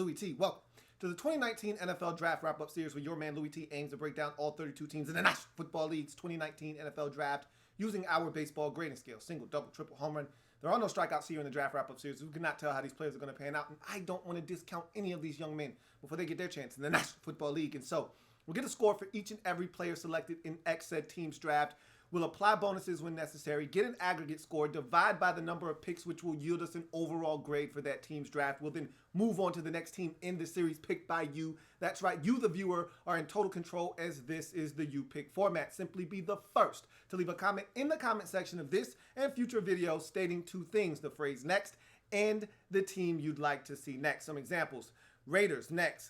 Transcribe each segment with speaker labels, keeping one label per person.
Speaker 1: Louis T. Welcome to the 2019 NFL Draft Wrap-Up Series where your man Louis T aims to break down all 32 teams in the National Football League's 2019 NFL Draft using our baseball grading scale. Single, double, triple, home run. There are no strikeouts here in the Draft Wrap-Up Series. We cannot tell how these players are going to pan out, and I don't want to discount any of these young men before they get their chance in the National Football League. And so we'll get a score for each and every player selected in said team's draft. We'll apply bonuses when necessary, get an aggregate score, divide by the number of picks, which will yield us an overall grade for that team's draft. We'll then move on to the next team in the series picked by you. That's right, you, the viewer, are in total control as this is the You Pick format. Simply be the first to leave a comment in the comment section of this and future videos stating two things: the phrase next and the team you'd like to see next. Some examples: Raiders, next.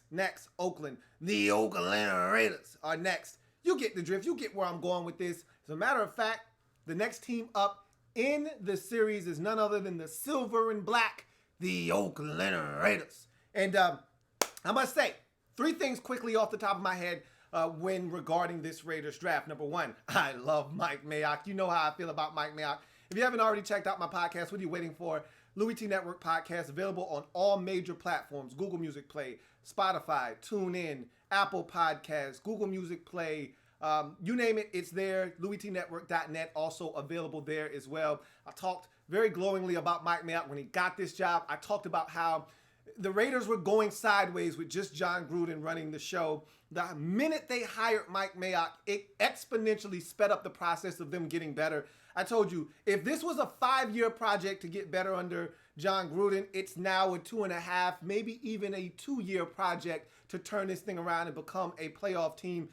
Speaker 1: Oakland, the Oakland Raiders are next. You get the drift. You get where I'm going with this. As a matter of fact, the next team up in the series is none other than the silver and black, the Oakland Raiders. And I must say, three things quickly off the top of my head when regarding this Raiders draft. Number one, I love Mike Mayock. You know how I feel about Mike Mayock. If you haven't already checked out my podcast, what are you waiting for? Louis T Network podcast, available on all major platforms: Google Music Play, Spotify, TuneIn, Apple Podcasts, Google Music Play. You name it, it's there. LouisTNetwork.net also available there as well. I talked very glowingly about Mike Mayock when he got this job. I talked about how the Raiders were going sideways with just Jon Gruden running the show. The minute they hired Mike Mayock, it exponentially sped up the process of them getting better. I told you, if this was a 5-year project to get better under Jon Gruden, it's now a 2.5, maybe even a 2-year project to turn this thing around and become a playoff team.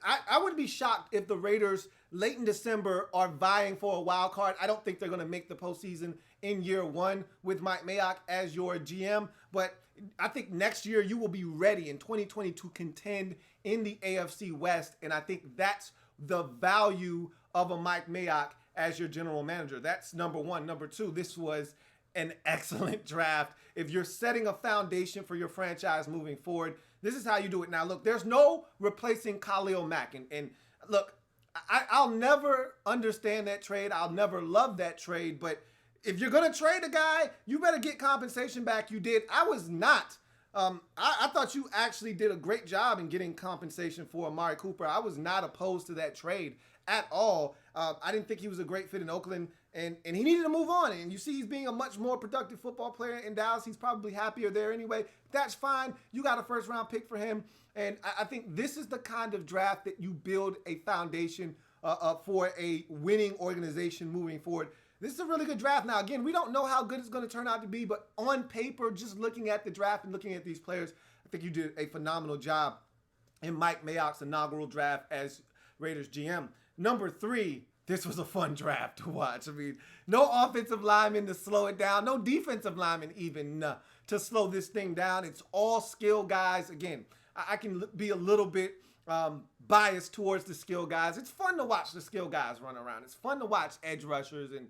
Speaker 1: I wouldn't be shocked if the Raiders late in December are vying for a wild card. I don't think they're going to make the postseason in year one with Mike Mayock as your GM, but I think next year you will be ready in 2020 to contend in the AFC West, and I think that's the value of a Mike Mayock as your general manager. That's number one. Number two, this was an excellent draft. If you're setting a foundation for your franchise moving forward, this is how you do it. Now, look, there's no replacing Khalil Mack. And look, I'll never understand that trade. I'll never love that trade. But if you're going to trade a guy, you better get compensation back. You did. I was not. I thought you actually did a great job in getting compensation for Amari Cooper. I was not opposed to that trade at all. I didn't think he was a great fit in Oakland, and he needed to move on. And you see he's being a much more productive football player in Dallas. He's probably happier there anyway. That's fine. You got a first-round pick for him. And I think this is the kind of draft that you build a foundation for a winning organization moving forward. This is a really good draft. Now, again, we don't know how good it's going to turn out to be, but on paper, just looking at the draft and looking at these players, I think you did a phenomenal job in Mike Mayock's inaugural draft as Raiders GM. Number three, this was a fun draft to watch. I mean, no offensive lineman to slow it down, no defensive lineman even to slow this thing down. It's all skill guys. Again, I can be a little bit biased towards the skill guys. It's fun to watch the skill guys run around. It's fun to watch edge rushers and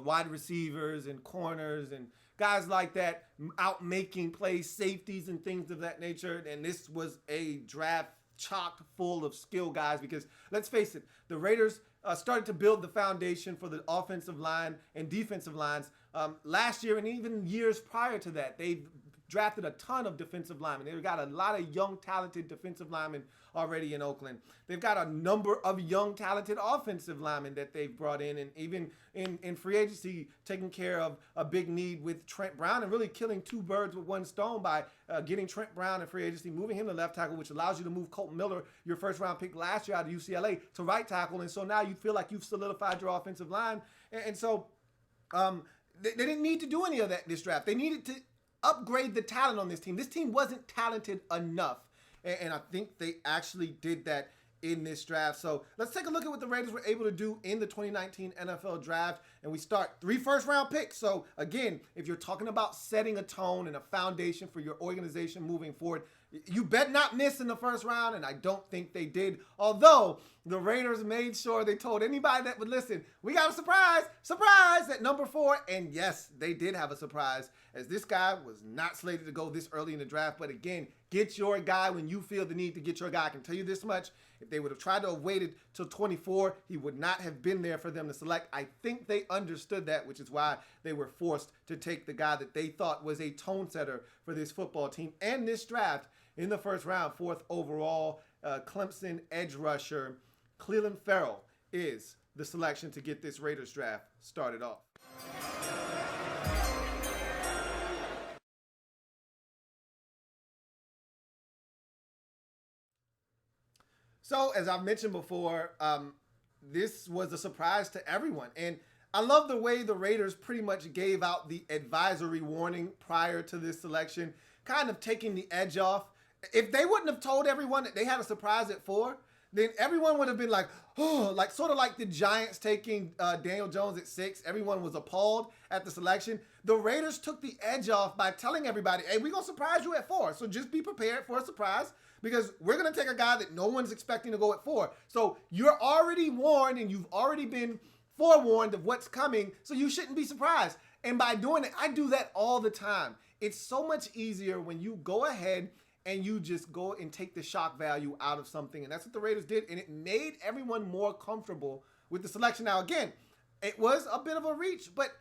Speaker 1: wide receivers and corners and guys like that out making plays, safeties and things of that nature. And this was a draft chock full of skill guys because, let's face it, the Raiders started to build the foundation for the offensive line and defensive lines last year, and even years prior to that. They drafted a ton of defensive linemen. They've got a lot of young, talented defensive linemen already in Oakland. They've got a number of young, talented offensive linemen that they've brought in, and even in free agency, taking care of a big need with Trent Brown and really killing two birds with one stone by getting Trent Brown in free agency, moving him to left tackle, which allows you to move Colton Miller, your first-round pick last year out of UCLA, to right tackle. And so now you feel like you've solidified your offensive line. And so they didn't need to do any of that in this draft. They needed to upgrade the talent on this team. This team wasn't talented enough, and I think they actually did that in this draft. So let's take a look at what the Raiders were able to do in the 2019 NFL draft, and we start 3 first-round picks. So again, if you're talking about setting a tone and a foundation for your organization moving forward, you bet not miss in the first round, and I don't think they did. Although the Raiders made sure they told anybody that would listen, we got a surprise at number 4. And yes, they did have a surprise, as this guy was not slated to go this early in the draft. But again, Get your guy when you feel the need to get your guy. I can tell you this much. If they would have tried to have waited till 24, he would not have been there for them to select. I think they understood that, which is why they were forced to take the guy that they thought was a tone setter for this football team and this draft in the first round, 4th overall, Clemson edge rusher Clelin Ferrell is the selection to get this Raiders draft started off. So, as I've mentioned before, this was a surprise to everyone. And I love the way the Raiders pretty much gave out the advisory warning prior to this selection, kind of taking the edge off. If they wouldn't have told everyone that they had a surprise at 4, then everyone would have been like, oh, like sort of like the Giants taking Daniel Jones at 6. Everyone was appalled at the selection. The Raiders took the edge off by telling everybody, hey, we're going to surprise you at 4. So just be prepared for a surprise, because we're going to take a guy that no one's expecting to go at 4. So you're already warned and you've already been forewarned of what's coming, so you shouldn't be surprised. And by doing it, I do that all the time. It's so much easier when you go ahead and you just go and take the shock value out of something. And that's what the Raiders did, and it made everyone more comfortable with the selection. Now, again, it was a bit of a reach, but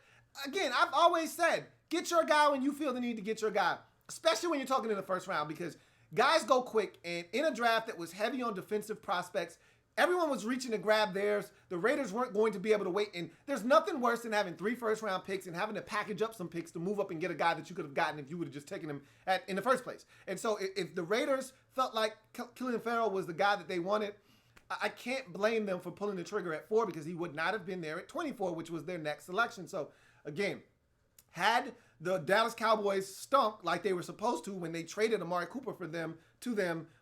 Speaker 1: again, I've always said, get your guy when you feel the need to get your guy, especially when you're talking in the first round, because guys go quick, and in a draft that was heavy on defensive prospects, everyone was reaching to grab theirs. The Raiders weren't going to be able to wait, and there's nothing worse than having 3 first-round picks and having to package up some picks to move up and get a guy that you could have gotten if you would have just taken him in the first place. And so if the Raiders felt like Clelin Ferrell was the guy that they wanted, I can't blame them for pulling the trigger at 4, because he would not have been there at 24, which was their next selection. So, again, had the Dallas Cowboys stunk like they were supposed to when they traded Amari Cooper for them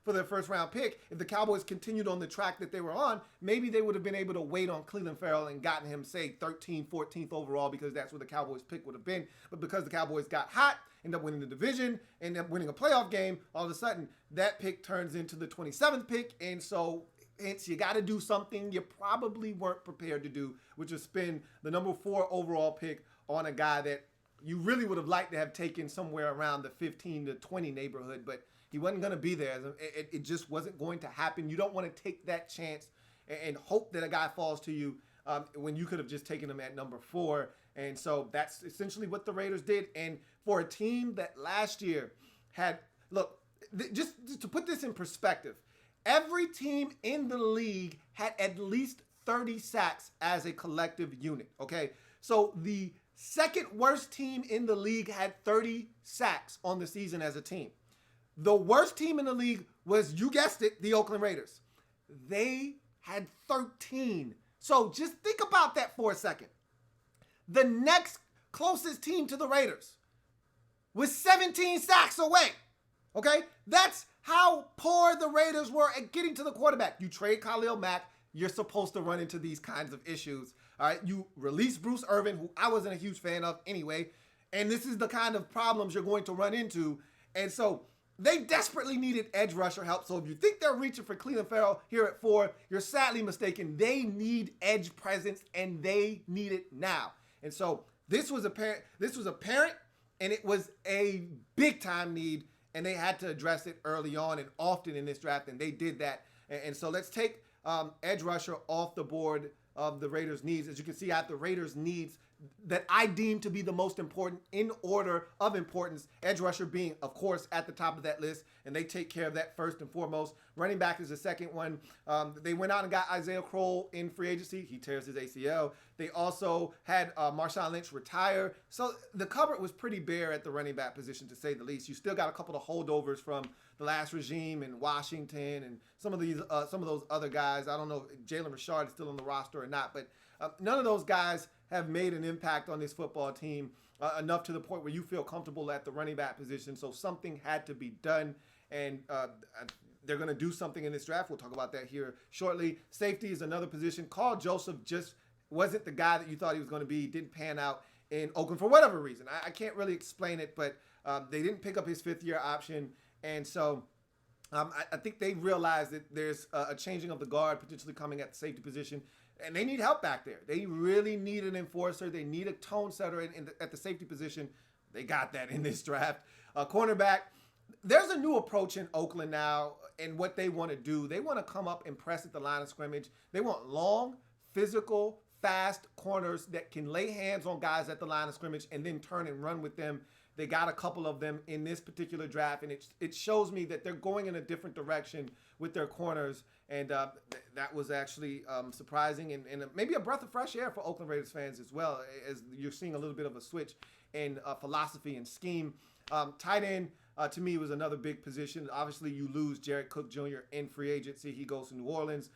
Speaker 1: for their first round pick, if the Cowboys continued on the track that they were on, maybe they would have been able to wait on Clelin Ferrell and gotten him, say, 13th, 14th overall, because that's where the Cowboys pick would have been. But because the Cowboys got hot, ended up winning the division, ended up winning a playoff game, all of a sudden that pick turns into the 27th pick. And so hence you got to do something you probably weren't prepared to do, which is spend the number 4 overall pick on a guy that you really would have liked to have taken somewhere around the 15 to 20 neighborhood, but he wasn't going to be there. It just wasn't going to happen. You don't want to take that chance and hope that a guy falls to you when you could have just taken him at number 4. And so that's essentially what the Raiders did. And for a team that last year had, look, just to put this in perspective, every team in the league had at least 30 sacks as a collective unit, okay? So the second worst team in the league had 30 sacks on the season as a team. The worst team in the league was, you guessed it, the Oakland Raiders. They had 13. So just think about that for a second. The next closest team to the Raiders was 17 sacks away. Okay? That's how poor the Raiders were at getting to the quarterback. You trade Khalil Mack, you're supposed to run into these kinds of issues. All right, you release Bruce Irvin, who I wasn't a huge fan of anyway, and this is the kind of problems you're going to run into. And so they desperately needed edge rusher help. So if you think they're reaching for Clelin Ferrell here at 4, you're sadly mistaken. They need edge presence, and they need it now. And so this was apparent, and it was a big-time need, and they had to address it early on and often in this draft, and they did that. And so let's take edge rusher off the board of the Raiders' needs. As you can see, I have the Raiders' needs that I deem to be the most important in order of importance. Edge rusher being, of course, at the top of that list, and they take care of that first and foremost. Running back is the second one. They went out and got Isaiah Crowell in free agency. He tears his ACL. They also had Marshawn Lynch retire. So the cupboard was pretty bare at the running back position, to say the least. You still got a couple of holdovers from the last regime in Washington and some of those other guys. I don't know if Jalen Richard is still on the roster or not, but none of those guys have made an impact on this football team enough to the point where you feel comfortable at the running back position. So something had to be done, and they're going to do something in this draft. We'll talk about that here shortly. Safety is another position. Carl Joseph just wasn't the guy that you thought he was going to be. Didn't pan out in Oakland for whatever reason. I can't really explain it, but they didn't pick up his 5th-year option. And so I think they realized that there's a changing of the guard potentially coming at the safety position, and they need help back there. They really need an enforcer. They need a tone setter at the safety position. They got that in this draft. Cornerback, there's a new approach in Oakland now, and what they want to do. They want to come up and press at the line of scrimmage. They want long, physical, fast corners that can lay hands on guys at the line of scrimmage and then turn and run with them. They got a couple of them in this particular draft, and it shows me that they're going in a different direction with their corners, and that was actually surprising and maybe a breath of fresh air for Oakland Raiders fans as well, as you're seeing a little bit of a switch in philosophy and scheme. Tight end, to me, was another big position. Obviously, you lose Jared Cook Jr. in free agency. He goes to New Orleans.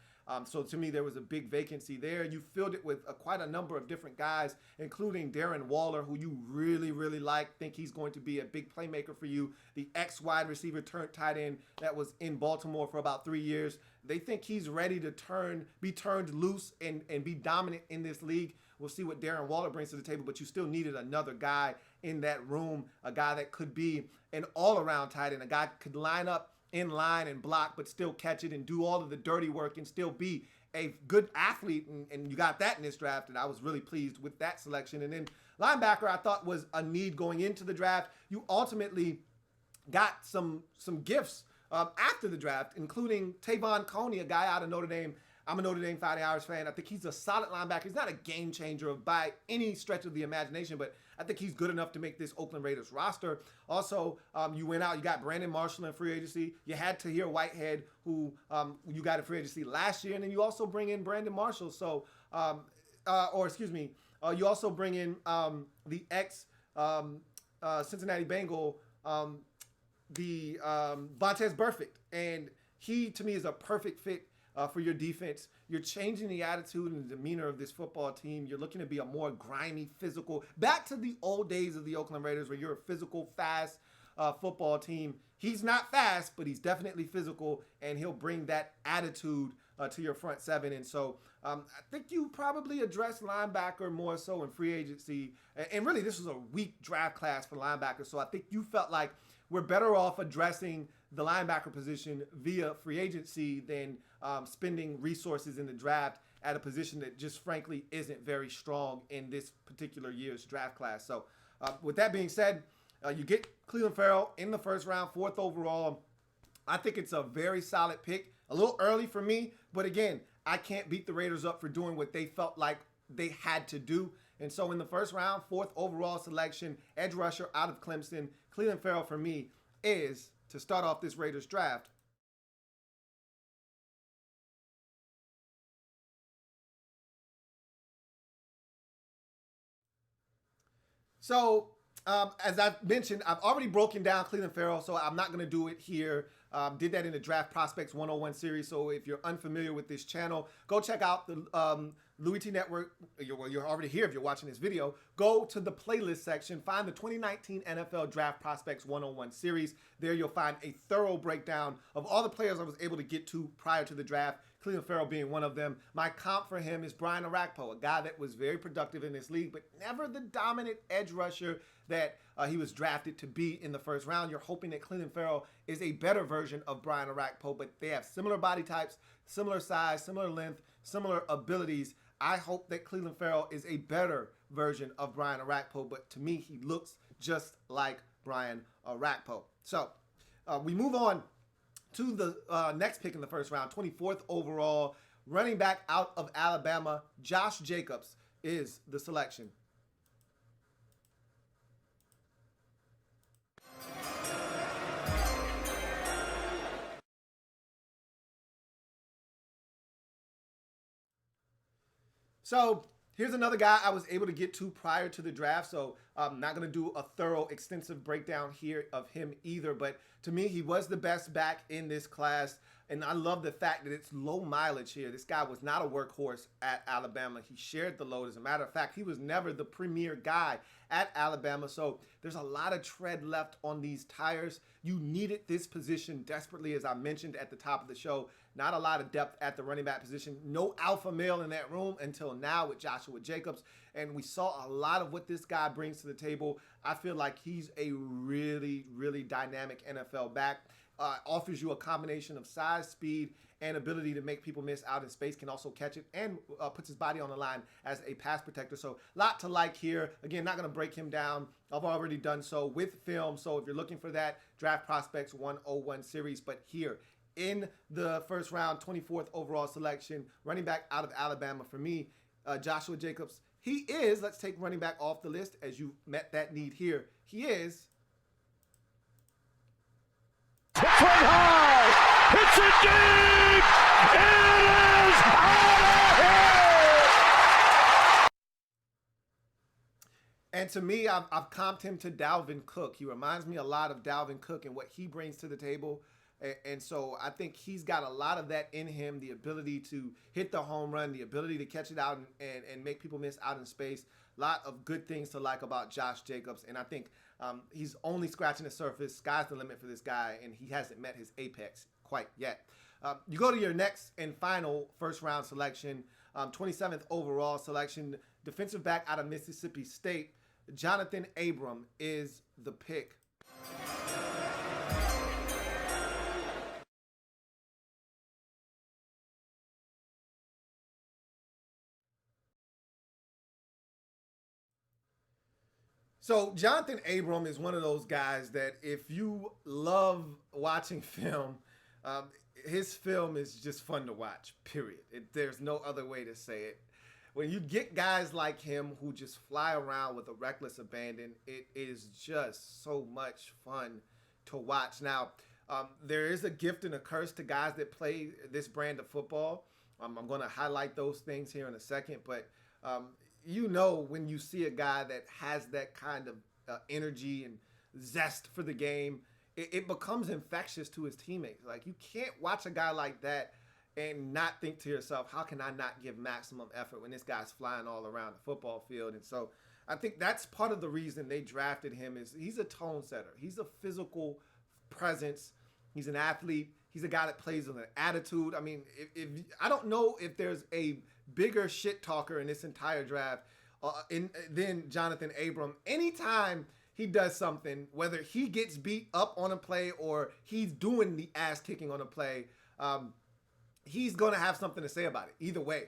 Speaker 1: So to me, there was a big vacancy there. You filled it with quite a number of different guys, including Darren Waller, who you really, really like. Think he's going to be a big playmaker for you. The ex-wide receiver turned tight end that was in Baltimore for about 3 years. They think he's ready to be turned loose and be dominant in this league. We'll see what Darren Waller brings to the table, but you still needed another guy in that room, a guy that could be an all-around tight end, a guy could line up in line and block, but still catch it and do all of the dirty work and still be a good athlete. And you got that in this draft, and I was really pleased with that selection. And then linebacker, I thought was a need going into the draft. You ultimately got some gifts after the draft, including Tavon Coney, a guy out of Notre Dame. I'm a Notre Dame Fighting Irish fan. I think he's a solid linebacker. He's not a game changer by any stretch of the imagination, but I think he's good enough to make this Oakland Raiders roster. Also, you went out, you got Brandon Marshall in free agency. You had Tahir Whitehead, who you got in free agency last year, and then you also bring in Brandon Marshall. So, you also bring in the ex Cincinnati Bengal, the Vontaze Burfict, and he to me is a perfect fit for your defense. You're changing the attitude and the demeanor of this football team. You're looking to be a more grimy, physical, back to the old days of the Oakland Raiders where you're a physical, fast football team. He's not fast, but he's definitely physical, and he'll bring that attitude to your front seven. And so I think you probably address linebacker more so in free agency. And really, this was a weak draft class for linebackers. So I think you felt like we're better off addressing the linebacker position via free agency than spending resources in the draft at a position that just frankly isn't very strong in this particular year's draft class. So with that being said, you get Clelin Ferrell in the first round, 4th overall. I think it's a very solid pick. A little early for me, but again, I can't beat the Raiders up for doing what they felt like they had to do. And so in the first round, 4th overall selection, edge rusher out of Clemson, Clelin Ferrell for me is, to start off this Raiders draft, so as I've mentioned, I've already broken down Clelin Ferrell, so I'm not going to do it here. Did that in the Draft Prospects 101 series. So if you're unfamiliar with this channel, go check out the Louis T Network. You're already here if you're watching this video. Go to the playlist section, find the 2019 NFL Draft Prospects 101 series. There you'll find a thorough breakdown of all the players I was able to get to prior to the draft, Clelin Ferrell being one of them. My comp for him is Brian Orakpo, a guy that was very productive in this league, but never the dominant edge rusher that he was drafted to be in the first round. You're hoping that Clelin Ferrell is a better version of Brian Orakpo, but they have similar body types, similar size, similar length, similar abilities. I hope that Clelin Ferrell is a better version of Brian Orakpo, but to me, he looks just like Brian Orakpo. So we move on to the next pick in the first round, 24th overall, running back out of Alabama, Josh Jacobs is the selection. So here's another guy I was able to get to prior to the draft, so I'm not going to do a thorough, extensive breakdown here of him either, but to me, he was the best back in this class, and I love the fact that it's low mileage here. This guy was not a workhorse at Alabama. He shared the load. As a matter of fact, he was never the premier guy at Alabama, so there's a lot of tread left on these tires. You needed this position desperately, as I mentioned at the top of the show. Not a lot of depth at the running back position. No alpha male in that room until now with Joshua Jacobs. And we saw a lot of what this guy brings to the table. I feel like he's a really, really dynamic NFL back. offers you a combination of size, speed, and ability to make people miss out in space, can also catch it, and puts his body on the line as a pass protector. So a lot to like here. Again, not going to break him down. I've already done so with film. So if you're looking for that, Draft Prospects 101 series. But here in the first round, 24th overall selection, running back out of Alabama for me, Joshua Jacobs. He is, let's take running back off the list as you met that need here. He is.
Speaker 2: Hits it high! Hits it deep! It is out of here!
Speaker 1: And to me, I've comped him to Dalvin Cook. He reminds me a lot of Dalvin Cook and what he brings to the table. And so I think he's got a lot of that in him, the ability to hit the home run, the ability to catch it out and make people miss out in space. A lot of good things to like about Josh Jacobs. And I think he's only scratching the surface. Sky's the limit for this guy, and he hasn't met his apex quite yet. You go to your next and final first-round selection, 27th overall selection, defensive back out of Mississippi State, Jonathan Abram is the pick. So Jonathan Abram is one of those guys that if you love watching film, his film is just fun to watch, period. There's no other way to say it. When you get guys like him who just fly around with a reckless abandon, it is just so much fun to watch. Now, there is a gift and a curse to guys that play this brand of football. I'm going to highlight those things here in a second, but you know when you see a guy that has that kind of energy and zest for the game, it becomes infectious to his teammates. Like, you can't watch a guy like that and not think to yourself, how can I not give maximum effort when this guy's flying all around the football field? And so I think that's part of the reason they drafted him. Is he's a tone setter. He's a physical presence. He's an athlete. He's a guy that plays with an attitude. I mean, if I don't know if there's a bigger shit talker in this entire draft than Jonathan Abram. Anytime he does something, whether he gets beat up on a play or he's doing the ass kicking on a play, he's going to have something to say about it. Either way,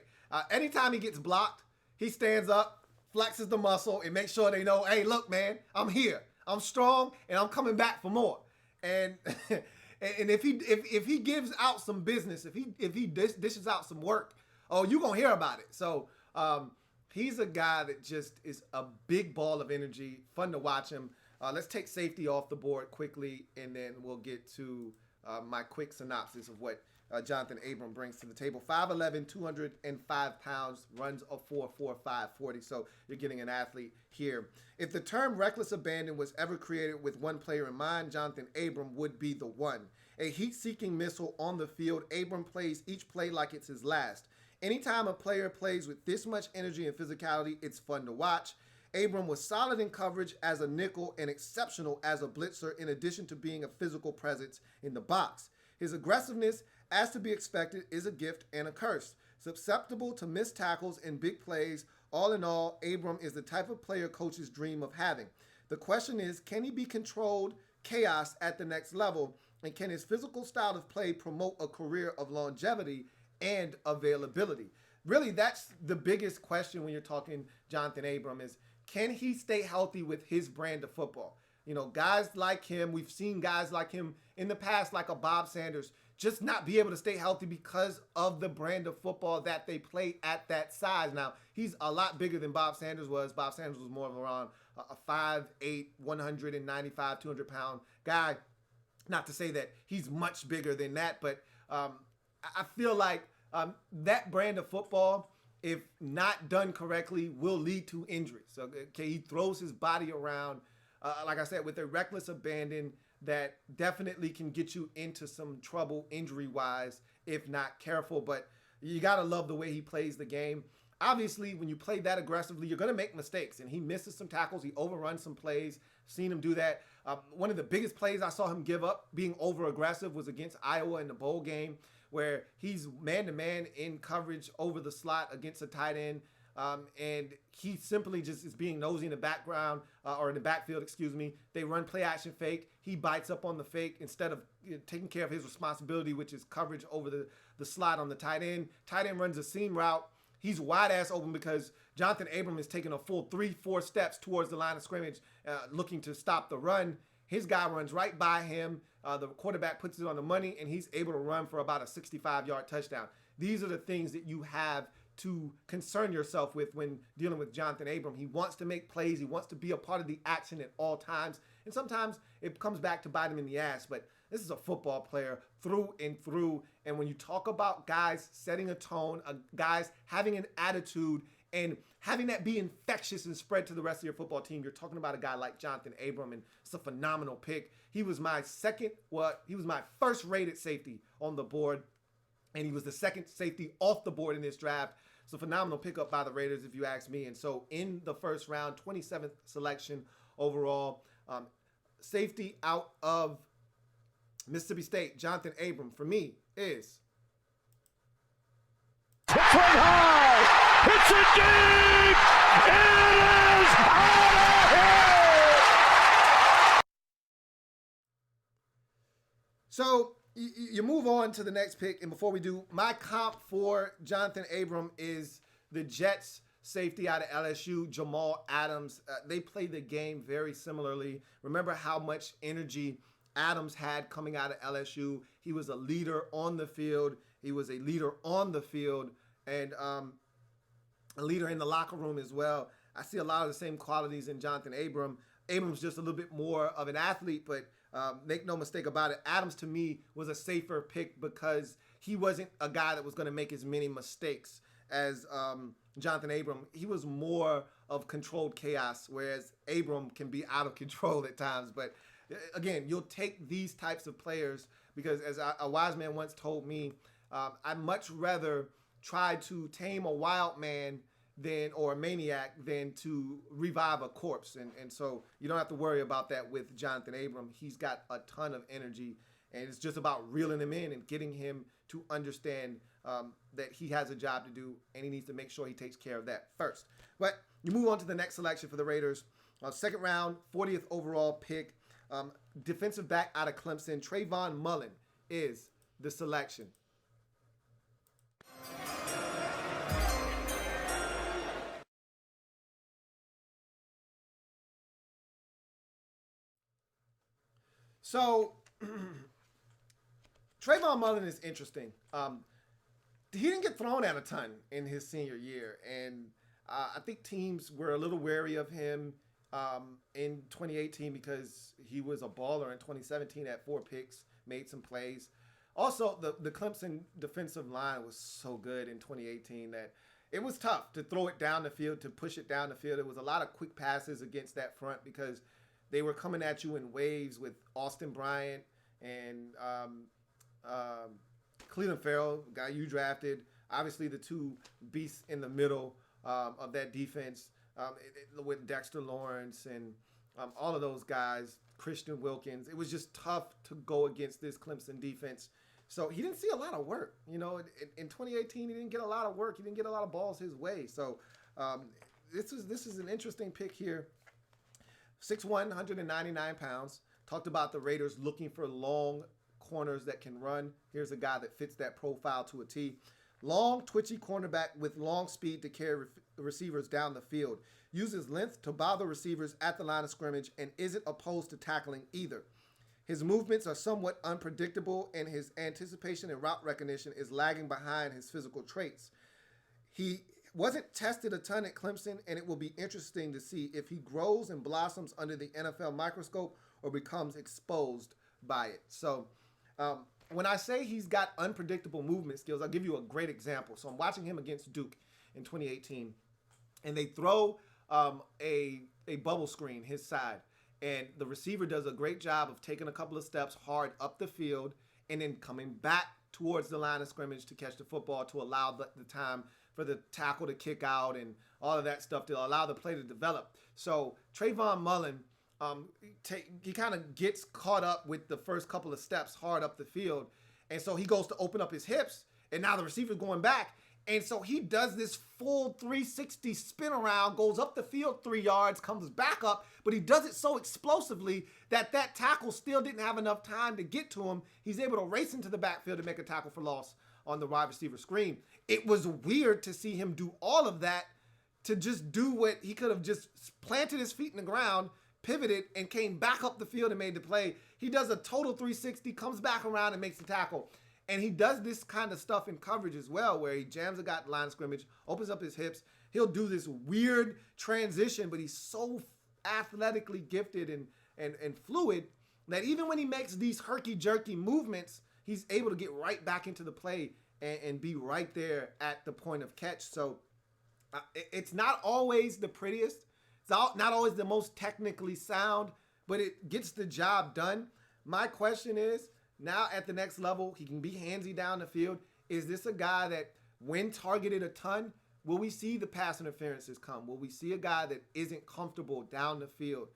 Speaker 1: anytime he gets blocked, he stands up, flexes the muscle, and makes sure they know, hey, look, man, I'm here. I'm strong, and I'm coming back for more. And and if he gives out some business, if he dishes out some work, oh, you're going to hear about it. So he's a guy that just is a big ball of energy, fun to watch him. Let's take safety off the board quickly, and then we'll get to my quick synopsis of what Jonathan Abram brings to the table. 5'11", 205 pounds, runs a 4.45 40. So you're getting an athlete here. If the term reckless abandon was ever created with one player in mind, Jonathan Abram would be the one. A heat-seeking missile on the field, Abram plays each play like it's his last. Anytime a player plays with this much energy and physicality, it's fun to watch. Abram was solid in coverage as a nickel and exceptional as a blitzer, in addition to being a physical presence in the box. His aggressiveness, as to be expected, is a gift and a curse. Susceptible to missed tackles and big plays, all in all, Abram is the type of player coaches dream of having. The question is, can he be controlled chaos at the next level, and can his physical style of play promote a career of longevity and availability? Really, that's the biggest question when you're talking Jonathan Abram is, can he stay healthy with his brand of football? You know, guys like him, we've seen guys like him in the past, like a Bob Sanders, just not be able to stay healthy because of the brand of football that they play at that size. Now, he's a lot bigger than Bob Sanders was. Bob Sanders was more of around a 5'8", 195, 200-pound guy. Not to say that he's much bigger than that, but I feel like that brand of football, if not done correctly, will lead to injury. So, okay, he throws his body around, like I said, with a reckless abandon that definitely can get you into some trouble injury-wise if not careful. But you got to love the way he plays the game. Obviously, when you play that aggressively, you're going to make mistakes, and he misses some tackles. He overruns some plays. Seen him do that. One of the biggest plays I saw him give up being over-aggressive was against Iowa in the bowl game, where he's man-to-man in coverage over the slot against a tight end. and he simply just is being nosy in the background or in the backfield, excuse me. They run play action fake. He bites up on the fake instead of taking care of his responsibility, which is coverage over the slot on the tight end. Tight end runs a seam route. He's wide ass open because Jonathan Abram is taking a full 3-4 steps towards the line of scrimmage, looking to stop the run. His guy runs right by him. The quarterback puts it on the money, and he's able to run for about a 65-yard touchdown. These are the things that you have to concern yourself with when dealing with Jonathan Abram. He wants to make plays. He wants to be a part of the action at all times. And sometimes it comes back to bite him in the ass. But this is a football player through and through. And when you talk about guys setting a tone, guys having an attitude, and having that be infectious and spread to the rest of your football team, you're talking about a guy like Jonathan Abram, and it's a phenomenal pick. He was my first rated safety on the board, and he was the second safety off the board in this draft. It's a phenomenal pickup by the Raiders, if you ask me. And so in the first round, 27th selection overall, safety out of Mississippi State, Jonathan Abram, for me, is...
Speaker 2: Hit from high! It's a deep! It is out of here!
Speaker 1: So you move on to the next pick, and before we do, my comp for Jonathan Abram is the Jets safety out of LSU, Jamal Adams. They play the game very similarly. Remember how much energy Adams had coming out of LSU. He was a leader on the field. He was a leader on the field, and a leader in the locker room as well. I see a lot of the same qualities in Jonathan Abram. Abram's just a little bit more of an athlete, but make no mistake about it, Adams to me was a safer pick because he wasn't a guy that was going to make as many mistakes as Jonathan Abram. He was more of controlled chaos, whereas Abram can be out of control at times. But again, you'll take these types of players because, as a wise man once told me, I'd much rather try to tame a wild man or a maniac than to revive a corpse. And so you don't have to worry about that with Jonathan Abram. He's got a ton of energy, and it's just about reeling him in and getting him to understand that he has a job to do, and he needs to make sure he takes care of that first. But you move on to the next selection for the Raiders. Second round, 40th overall pick, defensive back out of Clemson, Trayvon Mullen is the selection. So, Trayvon Mullen is interesting. He didn't get thrown at a ton in his senior year, and I think teams were a little wary of him in 2018 because he was a baller in 2017 at 4 picks, made some plays. Also, the Clemson defensive line was so good in 2018 that it was tough to throw it down the field, to push it down the field. It was a lot of quick passes against that front because they were coming at you in waves with Austin Bryant and Cleveland Farrell, guy you drafted. Obviously, the two beasts in the middle of that defense with Dexter Lawrence and all of those guys, Christian Wilkins. It was just tough to go against this Clemson defense. So he didn't see a lot of work. You know, in 2018, he didn't get a lot of work. He didn't get a lot of balls his way. So this is an interesting pick here. 6'1", 199 pounds. Talked about the Raiders looking for long corners that can run. Here's a guy that fits that profile to a T. Long, twitchy cornerback with long speed to carry receivers down the field. Uses length to bother receivers at the line of scrimmage and isn't opposed to tackling either. His movements are somewhat unpredictable, and his anticipation and route recognition is lagging behind his physical traits. He wasn't tested a ton at Clemson, and it will be interesting to see if he grows and blossoms under the NFL microscope or becomes exposed by it. So when I say he's got unpredictable movement skills, I'll give you a great example. So I'm watching him against Duke in 2018, and they throw a bubble screen his side, and the receiver does a great job of taking a couple of steps hard up the field and then coming back towards the line of scrimmage to catch the football to allow the time for the tackle to kick out and all of that stuff to allow the play to develop. So Trayvon Mullen, he kind of gets caught up with the first couple of steps hard up the field. And so he goes to open up his hips, and now the receiver's going back, And so he does this full 360 spin around, goes up the field 3 yards, comes back up, but he does it so explosively that that tackle still didn't have enough time to get to him. He's able to race into the backfield to make a tackle for loss on the wide receiver screen. It was weird to see him do all of that to just do what he could have just planted his feet in the ground, pivoted, and came back up the field and made the play. He does a total 360, comes back around and makes the tackle. And he does this kind of stuff in coverage as well, where he jams a guy at the line of scrimmage, opens up his hips. He'll do this weird transition, but he's so athletically gifted and fluid that even when he makes these herky-jerky movements, he's able to get right back into the play and be right there at the point of catch. So it's not always the prettiest. It's not always the most technically sound, but it gets the job done. My question is, now at the next level, he can be handsy down the field. Is this a guy that, when targeted a ton, will we see the pass interferences come? Will we see a guy that isn't comfortable down the field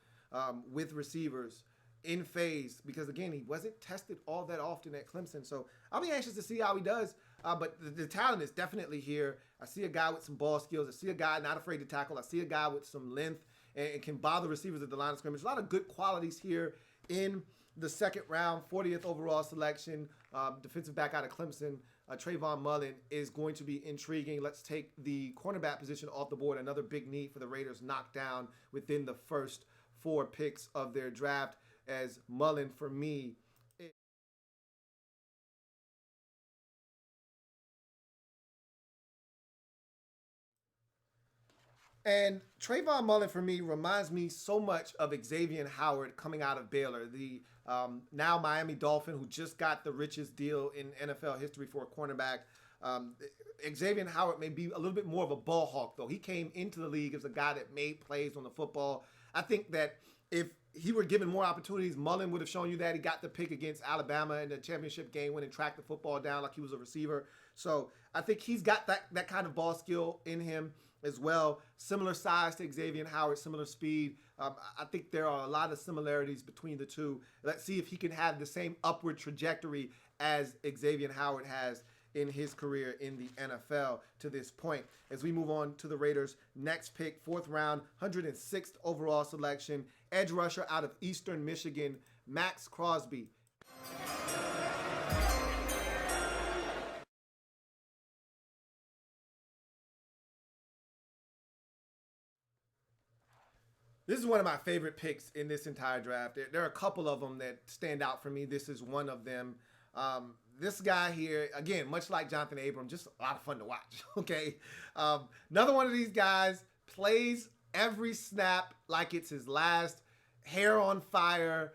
Speaker 1: with receivers in phase? Because, again, he wasn't tested all that often at Clemson. So I'll be anxious to see how he does. But the talent is definitely here. I see a guy with some ball skills. I see a guy not afraid to tackle. I see a guy with some length and can bother receivers at the line of scrimmage. A lot of good qualities here in the second round, 40th overall selection. Defensive back out of Clemson, Trayvon Mullen, is going to be intriguing. Let's take the cornerback position off the board. Another big need for the Raiders, knocked down within the first 4 picks of their draft, as Mullen, for me, and Trayvon Mullen, for me, reminds me so much of Xavier Howard coming out of Baylor, the now Miami Dolphin, who just got the richest deal in NFL history for a cornerback. Xavier Howard may be a little bit more of a ball hawk, though. He came into the league as a guy that made plays on the football. I think that if he were given more opportunities, Mullen would have shown you that. He got the pick against Alabama in the championship game when he tracked the football down like he was a receiver. So I think he's got that kind of ball skill in him as well. Similar size to Xavier Howard, similar speed. I think there are a lot of similarities between the two. Let's see if he can have the same upward trajectory as Xavier Howard has in his career in the NFL to this point. As we move on to the Raiders' next pick, 4th round, 106th overall selection, edge rusher out of Eastern Michigan, Maxx Crosby. This is one of my favorite picks in this entire draft. There are a couple of them that stand out for me. This is one of them. This guy here, again, much like Jonathan Abram, just a lot of fun to watch, okay? Another one of these guys plays every snap like it's his last, hair on fire.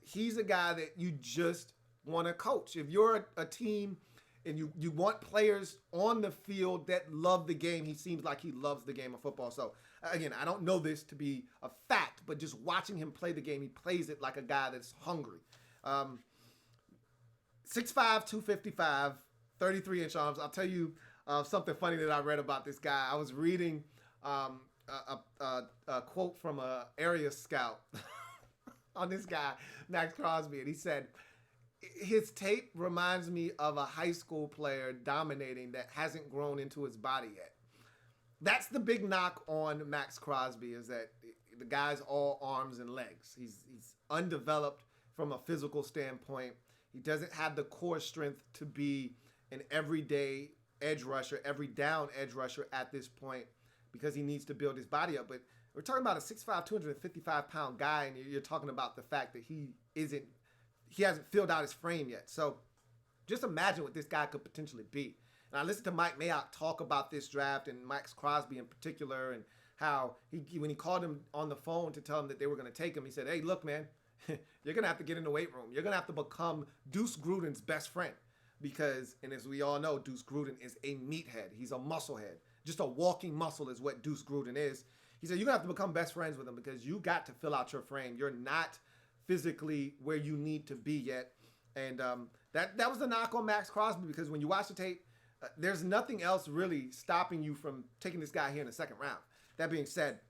Speaker 1: He's a guy that you just want to coach. If you're a team and you want players on the field that love the game, he seems like he loves the game of football. So, again, I don't know this to be a fact, but just watching him play the game, he plays it like a guy that's hungry. 6'5", 255, 33-inch arms. I'll tell you something funny that I read about this guy. I was reading a quote from an area scout on this guy, Maxx Crosby, and he said, his tape reminds me of a high school player dominating that hasn't grown into his body yet. That's the big knock on Maxx Crosby, is that the guy's all arms and legs. He's undeveloped from a physical standpoint. He doesn't have the core strength to be an everyday edge rusher, every down edge rusher at this point, because he needs to build his body up. But we're talking about a 6'5", 255-pound guy, and you're talking about the fact that he hasn't filled out his frame yet. So just imagine what this guy could potentially be. And I listened to Mike Mayock talk about this draft and Maxx Crosby in particular, and how when he called him on the phone to tell him that they were going to take him, he said, hey, look, man, you're going to have to get in the weight room. You're going to have to become Deuce Gruden's best friend. Because, and as we all know, Deuce Gruden is a meathead. He's a musclehead. Just a walking muscle is what Deuce Gruden is. He said, you're going to have to become best friends with him because you got to fill out your frame. You're not physically where you need to be yet. And that was the knock on Maxx Crosby, because when you watch the tape, there's nothing else really stopping you from taking this guy here in the second round. That being said,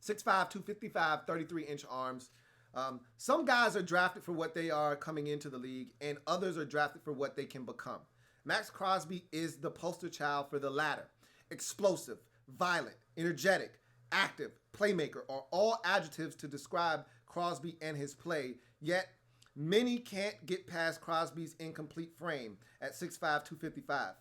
Speaker 1: 6'5", 255, 33-inch arms. Some guys are drafted for what they are coming into the league, and others are drafted for what they can become. Max Crosby is the poster child for the latter. Explosive, violent, energetic, active, playmaker are all adjectives to describe Crosby and his play, yet many can't get past Crosby's incomplete frame at 6'5", 255.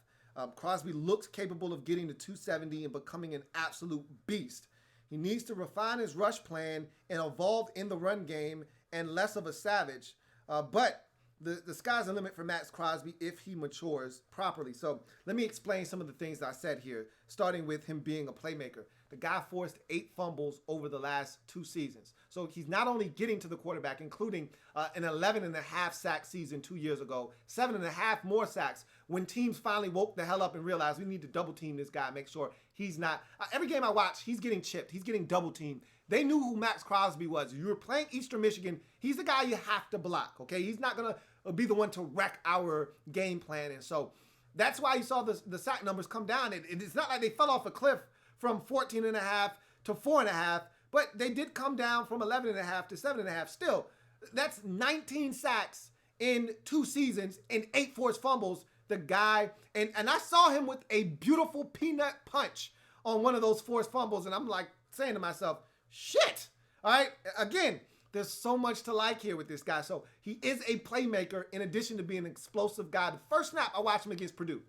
Speaker 1: Crosby looks capable of getting to 270 and becoming an absolute beast. He needs to refine his rush plan and evolve in the run game and less of a savage. But the sky's the limit for Max Crosby if he matures properly. So let me explain some of the things that I said here, starting with him being a playmaker. The guy forced 8 fumbles over the last 2 seasons. So he's not only getting to the quarterback, including an 11.5 sack season 2 years ago, 7.5 more sacks when teams finally woke the hell up and realized we need to double team this guy, make sure he's not. Every game I watch, he's getting chipped. He's getting double teamed. They knew who Max Crosby was. You were playing Eastern Michigan. He's the guy you have to block, okay? He's not going to be the one to wreck our game plan. And so that's why you saw the sack numbers come down. It's not like they fell off a cliff from 14.5 to 4.5, but they did come down from 11.5 to 7.5. Still, that's 19 sacks in 2 seasons and 8 forced fumbles. The guy, and I saw him with a beautiful peanut punch on one of those forced fumbles, and I'm like saying to myself, shit. All right, again, there's so much to like here with this guy. So he is a playmaker in addition to being an explosive guy. The first snap, I watched him against Purdue.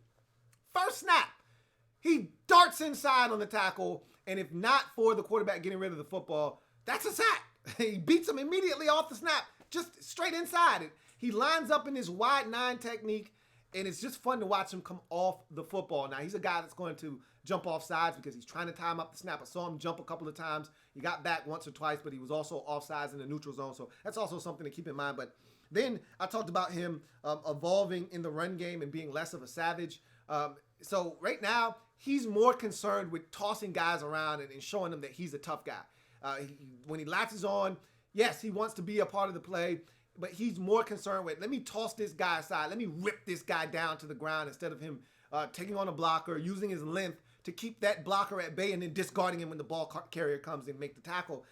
Speaker 1: First snap, he darts inside on the tackle, and if not for the quarterback getting rid of the football, that's a sack. He beats him immediately off the snap, just straight inside. He lines up in this wide 9 technique, and it's just fun to watch him come off the football. Now, he's a guy that's going to jump off sides because he's trying to time up the snap. I saw him jump a couple of times. He got back once or twice, but he was also offsides in the neutral zone. So that's also something to keep in mind. But then I talked about him evolving in the run game and being less of a savage. So right now, he's more concerned with tossing guys around and showing them that he's a tough guy. When he latches on, yes, he wants to be a part of the play, but he's more concerned with, let me toss this guy aside. Let me rip this guy down to the ground instead of him taking on a blocker, using his length to keep that blocker at bay and then discarding him when the ball carrier comes and make the tackle.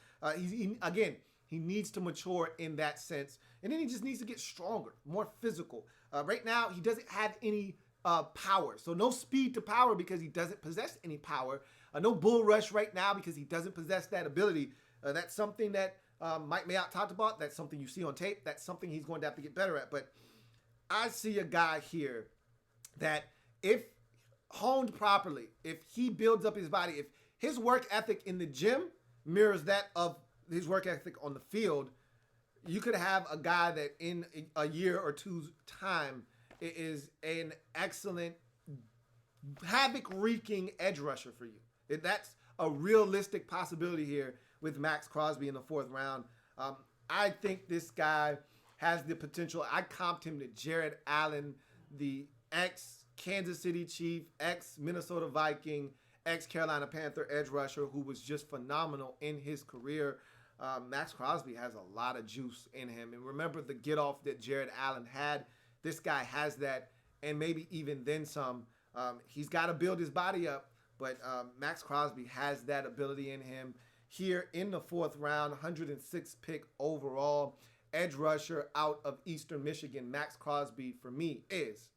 Speaker 1: Again, he needs to mature in that sense. And then he just needs to get stronger, more physical. Right now, he doesn't have any power. So no speed to power because he doesn't possess any power. No bull rush right now because he doesn't possess that ability. That's something that Mike Mayock talked about. That's something you see on tape. That's something he's going to have to get better at. But I see a guy here that if honed properly, if he builds up his body, if his work ethic in the gym mirrors that of his work ethic on the field, you could have a guy that in a year or two's time is an excellent havoc-wreaking edge rusher for you. That's a realistic possibility here with Max Crosby in the 4th round. I think this guy has the potential. I comped him to Jared Allen, the ex-Kansas City Chief, ex-Minnesota Viking, ex-Carolina Panther edge rusher who was just phenomenal in his career. Max Crosby has a lot of juice in him. And remember the get-off that Jared Allen had. This guy has that, and maybe even then some. He's got to build his body up, but Max Crosby has that ability in him. Here in the 4th round, 106th pick overall, edge rusher out of Eastern Michigan, Max Crosby for me is.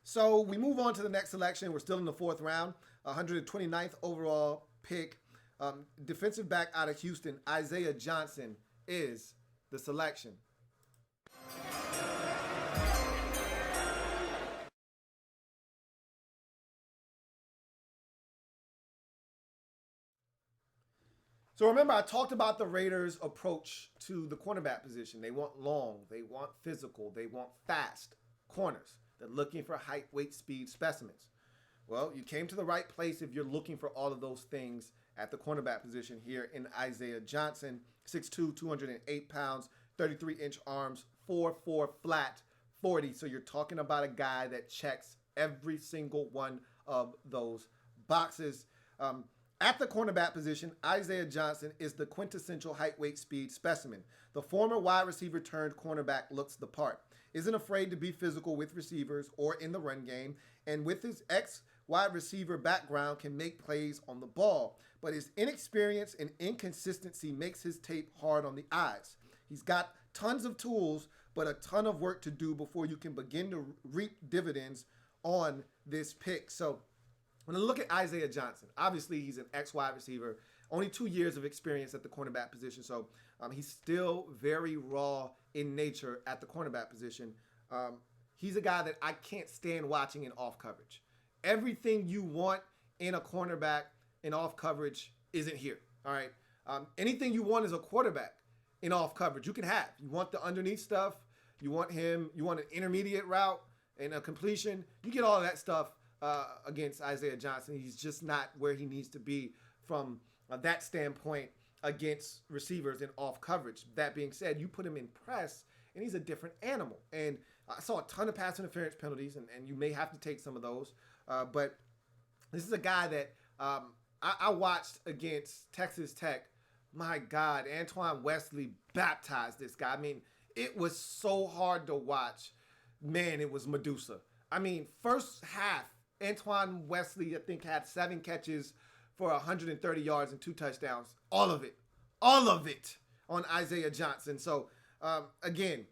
Speaker 1: So we move on to the next selection. We're still in the 4th round, 129th overall pick. Defensive back out of Houston, Isaiah Johnson is the selection. So remember, I talked about the Raiders' approach to the cornerback position. They want long, they want physical, they want fast corners. They're looking for height, weight, speed specimens. Well, you came to the right place if you're looking for all of those things at the cornerback position here in Isaiah Johnson. 6'2", 208 pounds, 33-inch arms, 4'4", flat, 40. So you're talking about a guy that checks every single one of those boxes. At the cornerback position, Isaiah Johnson is the quintessential height, weight, speed specimen. The former wide receiver turned cornerback looks the part. Isn't afraid to be physical with receivers or in the run game. And with his wide receiver background can make plays on the ball, but his inexperience and inconsistency makes his tape hard on the eyes. He's got tons of tools, but a ton of work to do before you can begin to reap dividends on this pick. So when I look at Isaiah Johnson, obviously he's an ex-wide receiver, only 2 years of experience at the cornerback position. So he's still very raw in nature at the cornerback position. He's a guy that I can't stand watching in off coverage. Everything you want in a cornerback in off coverage isn't here. All right. Anything you want as a quarterback in off coverage, you can have. You want the underneath stuff. You want an intermediate route and a completion. You get all of that stuff against Isaiah Johnson. He's just not where he needs to be from that standpoint against receivers in off coverage. That being said, you put him in press, and he's a different animal. And I saw a ton of pass interference penalties, and you may have to take some of those. But this is a guy that I watched against Texas Tech. My God, Antoine Wesley baptized this guy. I mean, it was so hard to watch. Man, it was Medusa. I mean, first half, Antoine Wesley, I think, had 7 catches for 130 yards and 2 touchdowns. All of it on Isaiah Johnson. So, again,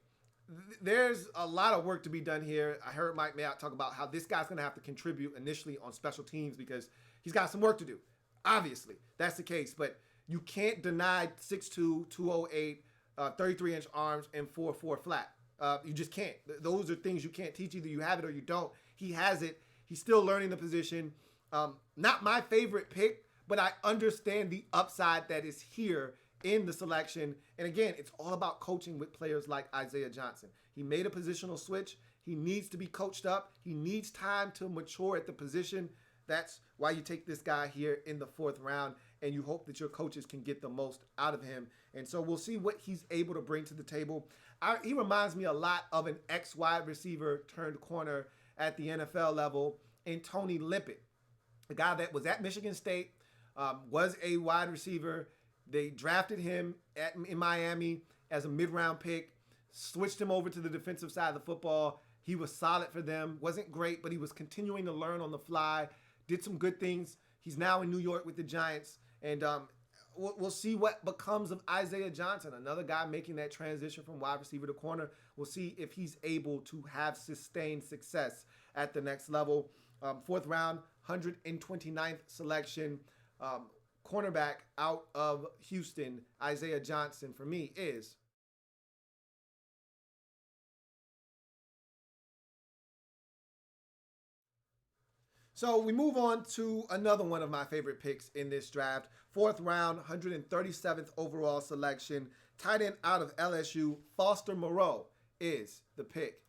Speaker 1: there's a lot of work to be done here. I heard Mike Mayock talk about how this guy's going to have to contribute initially on special teams because he's got some work to do. Obviously, that's the case. But you can't deny 6'2", 208, 33-inch arms, and 4'4" flat. You just can't. Those are things you can't teach. Either you have it or you don't. He has it. He's still learning the position. Not my favorite pick, but I understand the upside that is here in the selection. And again, it's all about coaching with players like Isaiah Johnson. He made a positional switch. He needs to be coached up. He needs time to mature at the position. That's why you take this guy here in the 4th round, and you hope that your coaches can get the most out of him. And so we'll see what he's able to bring to the table. He reminds me a lot of an ex-wide receiver turned corner at the NFL level in Tony Lippett, a guy that was at Michigan State, was a wide receiver. They drafted him in Miami as a mid-round pick, switched him over to the defensive side of the football. He was solid for them. Wasn't great, but he was continuing to learn on the fly, did some good things. He's now in New York with the Giants, and we'll see what becomes of Isaiah Johnson, another guy making that transition from wide receiver to corner. We'll see if he's able to have sustained success at the next level. 4th round, 129th selection, cornerback out of Houston, Isaiah Johnson, for me, is So we move on to another one of my favorite picks in this draft. 4th round, 137th overall selection. Tight end out of LSU, Foster Moreau is the pick.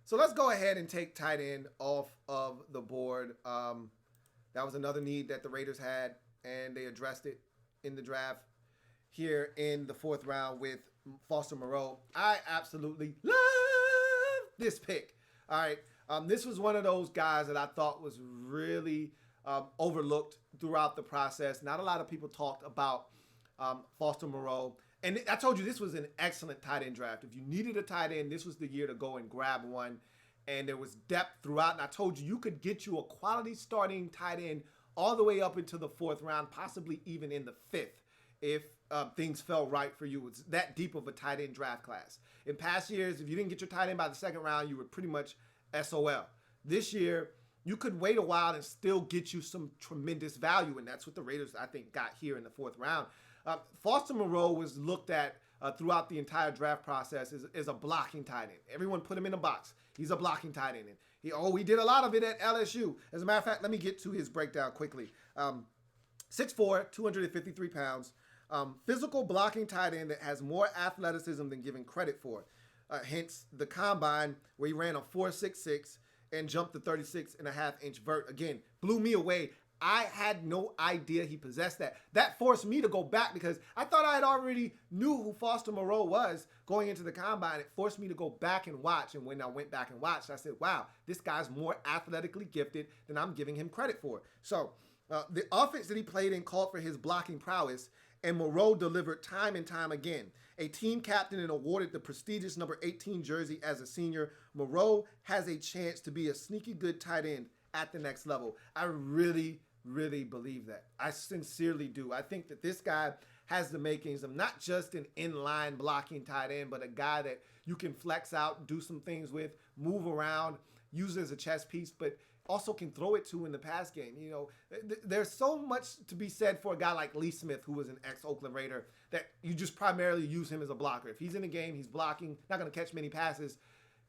Speaker 1: So let's go ahead and take tight end off of the board. That was another need that the Raiders had, and they addressed it in the draft here in the 4th round with Foster Moreau. I absolutely love this pick. All right. This was one of those guys that I thought was really overlooked throughout the process. Not a lot of people talked about Foster Moreau. And I told you this was an excellent tight end draft. If you needed a tight end, this was the year to go and grab one. And there was depth throughout. And I told you could get you a quality starting tight end all the way up into the 4th round, possibly even in the 5th, if things fell right for you. It's that deep of a tight end draft class. In past years, if you didn't get your tight end by the 2nd round, you were pretty much SOL. This year, you could wait a while and still get you some tremendous value, and that's what the Raiders, I think, got here in the 4th round. Foster Moreau was looked at throughout the entire draft process as a blocking tight end. Everyone put him in a box. He's a blocking tight end. He did a lot of it at LSU. As a matter of fact, let me get to his breakdown quickly. 6'4", 253 pounds. Physical blocking tight end that has more athleticism than given credit for. Hence the combine where he ran a 4.66 and jumped the 36.5-inch vert. Again, blew me away. I had no idea he possessed that. That forced me to go back because I thought I had already knew who Foster Moreau was going into the combine. It forced me to go back and watch. And when I went back and watched, I said, wow, this guy's more athletically gifted than I'm giving him credit for. So the offense that he played in called for his blocking prowess. and Moreau delivered time and time again. A team captain and awarded the prestigious number 18 jersey as a senior, Moreau has a chance to be a sneaky good tight end at the next level. I really believe that. I sincerely do. I think that this guy has the makings of not just an inline blocking tight end, but a guy that you can flex out, do some things with, move around, use it as a chess piece, but also can throw it to in the pass game. You know, there's so much to be said for a guy like Lee Smith, who was an ex-Oakland Raider, that you just primarily use him as a blocker. If he's in the game, he's blocking, not going to catch many passes.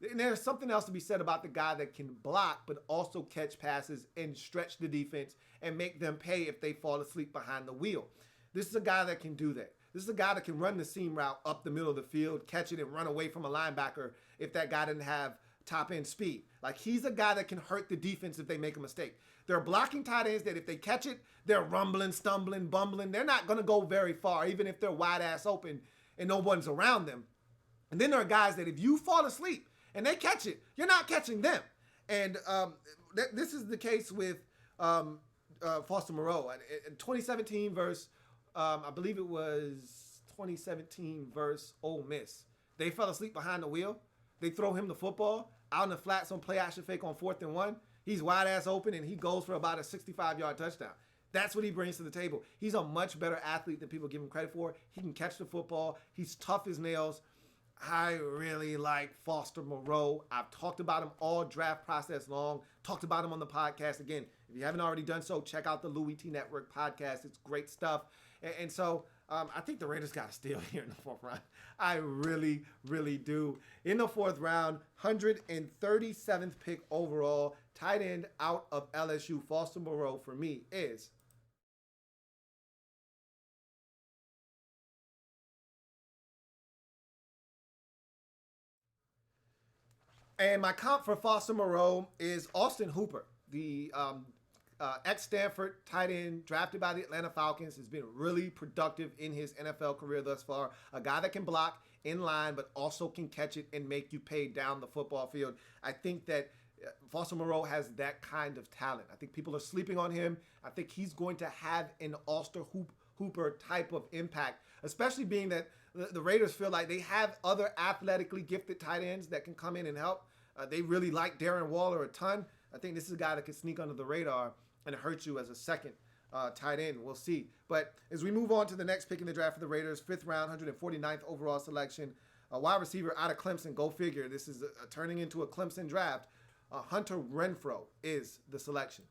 Speaker 1: And there's something else to be said about the guy that can block, but also catch passes and stretch the defense and make them pay if they fall asleep behind the wheel. This is a guy that can do that. This is a guy that can run the seam route up the middle of the field, catch it and run away from a linebacker if that guy didn't have top end speed. Like, he's a guy that can hurt the defense if they make a mistake. There are blocking tight ends that if they catch it, they're rumbling, stumbling, bumbling. They're not going to go very far, even if they're wide ass open and no one's around them. And then there are guys that if you fall asleep and they catch it, you're not catching them. And this is the case with Foster Moreau. In 2017 versus, I believe it was 2017 versus Ole Miss, they fell asleep behind the wheel. They throw him the football out in the flats on play action fake on 4th and 1. He's wide ass open and he goes for about a 65-yard touchdown. That's what he brings to the table. He's a much better athlete than people give him credit for. He can catch the football. He's tough as nails. I really like Foster Moreau. I've talked about him all draft process long. Talked about him on the podcast. Again, if you haven't already done so, check out the Louis T Network podcast. It's great stuff. And so I think the Raiders got a steal here in the 4th round. I really do. In the 4th round, 137th pick overall, tight end out of LSU, Foster Moreau for me is and my comp for Foster Moreau is Austin Hooper, the ex-Stanford tight end drafted by the Atlanta Falcons. Has been really productive in his NFL career thus far. A guy that can block in line, but also can catch it and make you pay down the football field. I think that Foster Moreau has that kind of talent. I think people are sleeping on him. I think he's going to have an Austin Hooper type of impact, especially being that the Raiders feel like they have other athletically gifted tight ends that can come in and help. They really like Darren Waller a ton. I think this is a guy that can sneak under the radar and hurt you as a second tight end. We'll see. But as we move on to the next pick in the draft for the Raiders, 5th round, 149th overall selection, a wide receiver out of Clemson. Go figure. This is turning into a Clemson draft. Hunter Renfrow is the selection.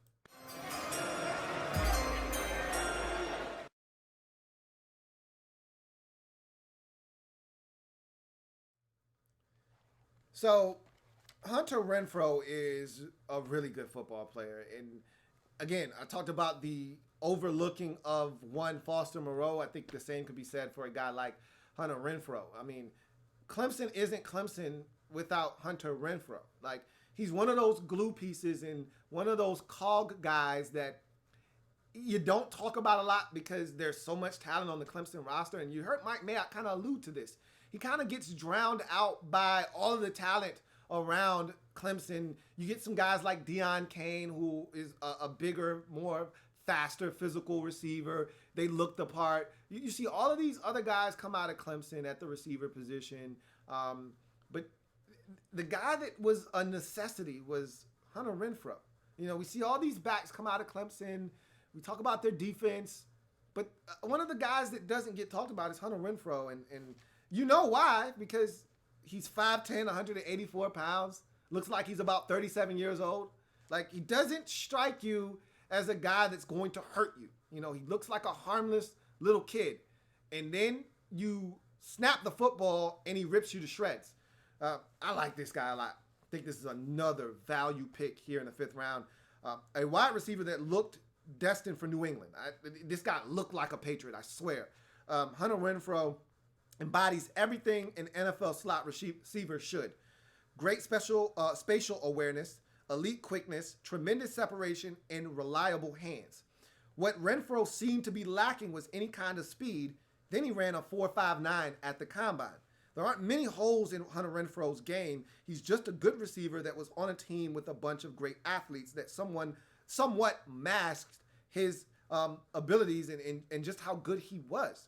Speaker 1: So Hunter Renfrow is a really good football player. And again, I talked about the overlooking of one Foster Moreau. I think the same could be said for a guy like Hunter Renfrow. I mean, Clemson isn't Clemson without Hunter Renfrow. Like, he's one of those glue pieces and one of those cog guys that you don't talk about a lot because there's so much talent on the Clemson roster. And you heard Mike Mayock kind of allude to this. He kind of gets drowned out by all of the talent around Clemson. You get some guys like Deion Kane, who is a bigger, more faster physical receiver. They look the part. You see all of these other guys come out of Clemson at the receiver position. But the guy that was a necessity was Hunter Renfrow. You know, we see all these backs come out of Clemson. We talk about their defense. But one of the guys that doesn't get talked about is Hunter Renfrow. And you know why? Because he's 5'10", 184 pounds. Looks like he's about 37 years old. Like, he doesn't strike you as a guy that's going to hurt you. You know, he looks like a harmless little kid. And then you snap the football and he rips you to shreds. I like this guy a lot. I think this is another value pick here in the 5th round. A wide receiver that looked destined for New England. This guy looked like a Patriot, I swear. Hunter Renfrow embodies everything an NFL slot receiver should. Great spatial awareness, elite quickness, tremendous separation, and reliable hands. What Renfrow seemed to be lacking was any kind of speed. Then he ran a 4.59 at the combine. There aren't many holes in Hunter Renfrow's game. He's just a good receiver that was on a team with a bunch of great athletes that somewhat masked his abilities and just how good he was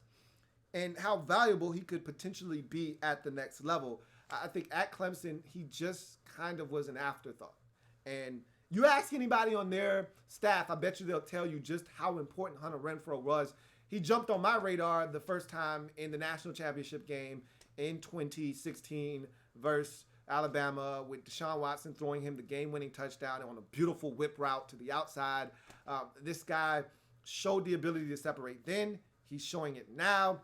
Speaker 1: and how valuable he could potentially be at the next level. I think at Clemson, he just kind of was an afterthought. And you ask anybody on their staff, I bet you they'll tell you just how important Hunter Renfrow was. He jumped on my radar the first time in the national championship game in 2016 versus Alabama, with Deshaun Watson throwing him the game-winning touchdown on a beautiful whip route to the outside. This guy showed the ability to separate then. He's showing it now.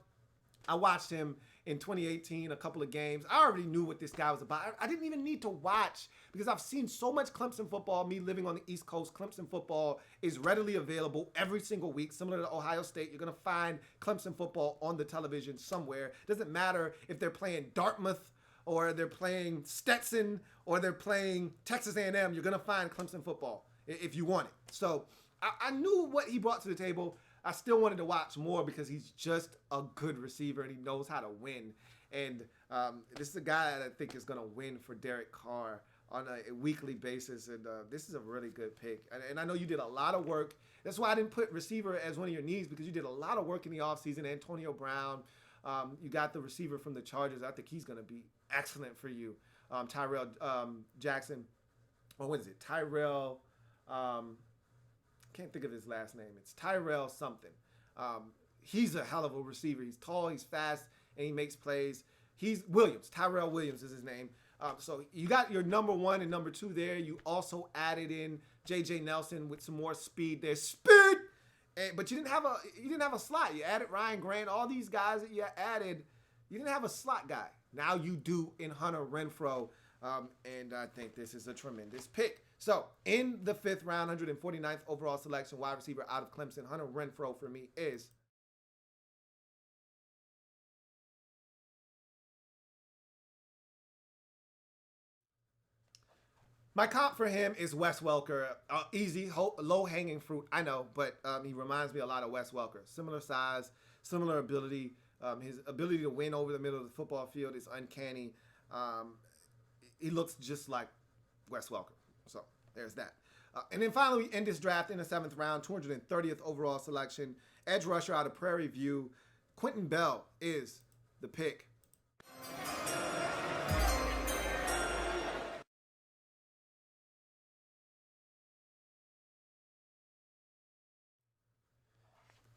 Speaker 1: I watched him in 2018, a couple of games. I already knew what this guy was about. I didn't even need to watch because I've seen so much Clemson football. Me living on the East Coast, Clemson football is readily available every single week. Similar to Ohio State, you're going to find Clemson football on the television somewhere. Doesn't matter if they're playing Dartmouth or they're playing Stetson or they're playing Texas A&M. You're going to find Clemson football if you want it. So I knew what he brought to the table. I still wanted to watch more because he's just a good receiver and he knows how to win. And this is a guy that I think is going to win for Derek Carr on a weekly basis. And this is a really good pick. And I know you did a lot of work. That's why I didn't put receiver as one of your needs, because you did a lot of work in the offseason. Antonio Brown, you got the receiver from the Chargers. I think he's going to be excellent for you. Tyrell Jackson, or what is it? Tyrell... can't think of his last name. It's Tyrell something. He's a hell of a receiver. He's tall, he's fast, and he makes plays. He's Williams. Tyrell Williams is his name. So you got your number one and number two there. You also added in J.J. Nelson with some more speed. There's speed, but you didn't have a slot. You added Ryan Grant. All these guys that you added, you didn't have a slot guy. Now you do in Hunter Renfrow, and I think this is a tremendous pick. So, in the 5th round, 149th overall selection, wide receiver out of Clemson, Hunter Renfrow for me is my comp for him is Wes Welker. Easy, low-hanging fruit, I know, but he reminds me a lot of Wes Welker. Similar size, similar ability. His ability to win over the middle of the football field is uncanny. He looks just like Wes Welker. So, there's that. And then finally, we end this draft in the 7th round, 230th overall selection. Edge rusher out of Prairie View. Quentin Bell is the pick.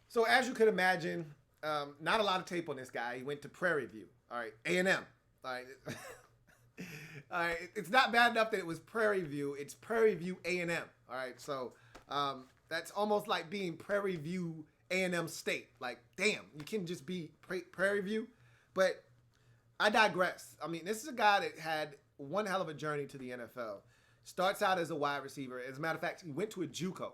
Speaker 1: So as you could imagine, not a lot of tape on this guy. He went to Prairie View. All right, A&M. All right. It's not bad enough that it was Prairie View. It's Prairie View A&M. All right, so that's almost like being Prairie View A&M State. Like, damn, you can just be Prairie View. But I digress. I mean, this is a guy that had one hell of a journey to the NFL. Starts out as a wide receiver. As a matter of fact, he went to a JUCO,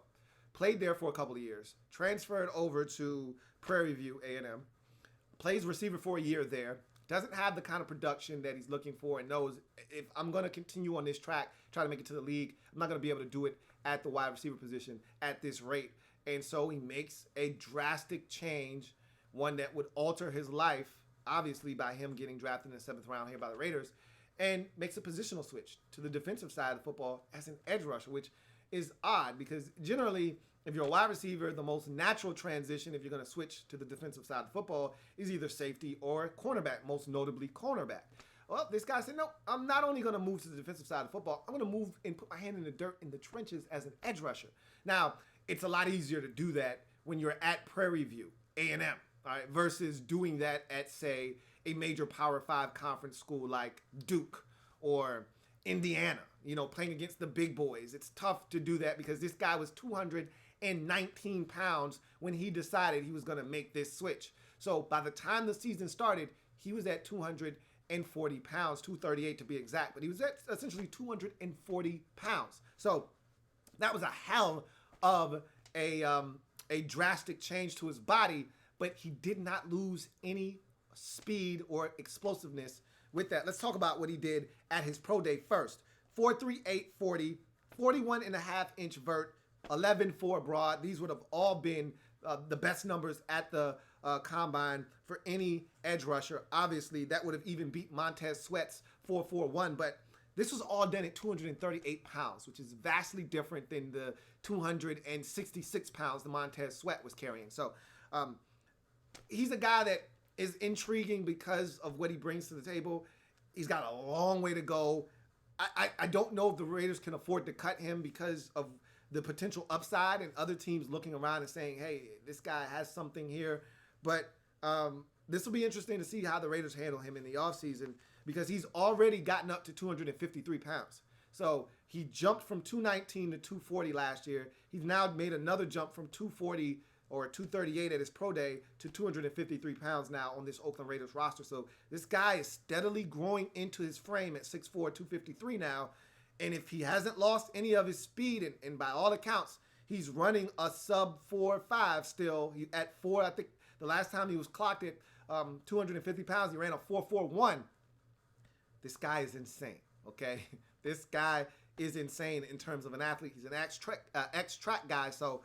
Speaker 1: played there for a couple of years, transferred over to Prairie View A&M, plays receiver for a year there. Doesn't have the kind of production that he's looking for, and knows if I'm going to continue on this track, try to make it to the league, I'm not going to be able to do it at the wide receiver position at this rate. And so he makes a drastic change, one that would alter his life, obviously by him getting drafted in the 7th round here by the Raiders, and makes a positional switch to the defensive side of football as an edge rusher, which is odd because generally, if you're a wide receiver, the most natural transition, if you're going to switch to the defensive side of football, is either safety or cornerback, most notably cornerback. Well, this guy said, no, I'm not only going to move to the defensive side of football, I'm going to move and put my hand in the dirt in the trenches as an edge rusher. Now, it's a lot easier to do that when you're at Prairie View, A&M, all right, versus doing that at, say, a major Power 5 conference school like Duke or Indiana, playing against the big boys. It's tough to do that because this guy was 219 pounds when he decided he was going to make this switch. So by the time the season started, he was at 240 pounds, 238 to be exact, but he was at essentially 240 pounds. So that was a hell of a drastic change to his body, but he did not lose any speed or explosiveness with that. Let's talk about what he did at his pro day first. 4.38 40, 41 and a half inch vert, 11.4 broad. These would have all been the best numbers at the combine for any edge rusher. Obviously, that would have even beat Montez Sweat's 4.41, but This was all done at 238 pounds, which is vastly different than the 266 pounds the Montez Sweat was carrying. So he's a guy that is intriguing because of what he brings to the table. He's got a long way to go. I don't know if the Raiders can afford to cut him because of the potential upside and other teams looking around and saying, hey, this guy has something here. But this will be interesting to see how the Raiders handle him in the offseason because he's already gotten up to 253 pounds. So he jumped from 219 to 240 last year. He's now made another jump from 240 or 238 at his pro day to 253 pounds now on this Oakland Raiders roster. So this guy is steadily growing into his frame at 6'4", 253 now. And if he hasn't lost any of his speed, and by all accounts, he's running a sub 4.5 still. He, at 4, I think the last time he was clocked at 250 pounds, he ran a 4.41. This guy is insane, okay? This guy is insane in terms of an athlete. He's an ex-track guy, so